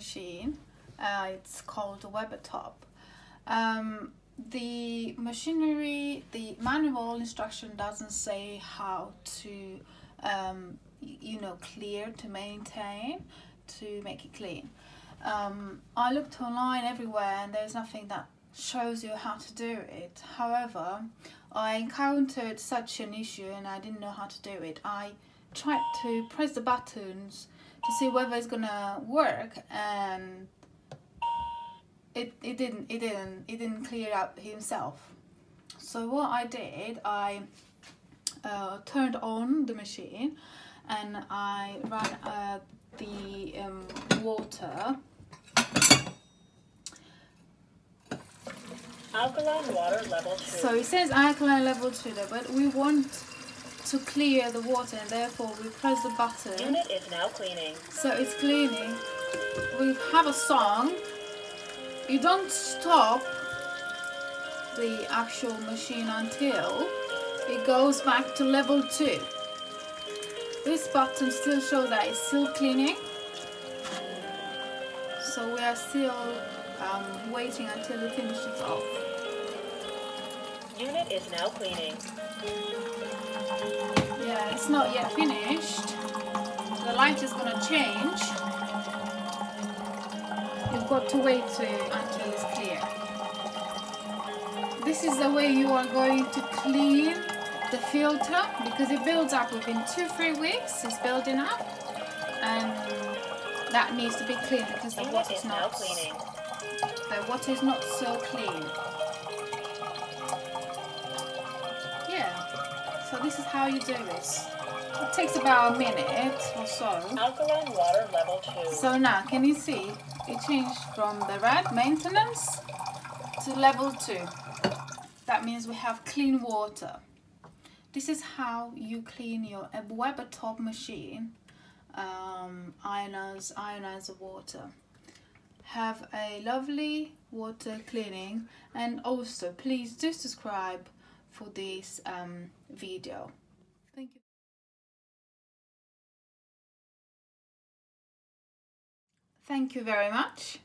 machine. It's called Wepetop. The machinery, the manual instruction doesn't say how to clear, to maintain, to make it clean. I looked online everywhere and there's nothing that shows you how to do it. However, I encountered such an issue and I didn't know how to do it. I tried to press the buttons to see whether it's gonna work, and it didn't clear up himself. So what I did, I turned on the machine and I ran the water. Alkaline water level 2. So it says alkaline level 2 there, but we want to clear the water and therefore we press the button. Unit is now cleaning. So it's cleaning. We have a song. You don't stop the actual machine until it goes back to level 2. This button still shows that it's still cleaning. So we are still waiting until it finishes off. Unit is now cleaning. Yeah, it's not yet finished. The light is going to change. You've got to wait until it's clear. This is the way you are going to clean the filter, because it builds up within 2-3 weeks. It's building up, and that needs to be cleaned because the water is not cleaning. The water is not so clean. Yeah, so this is how you do this. It takes about a minute or so. Alkaline water level 2. So now, can you see? It changed from the red, maintenance, to level 2. That means we have clean water. This is how you clean your Wepetop machine, ionizer water. Have a lovely water cleaning, and also please do subscribe for this video. Thank you. Thank you very much.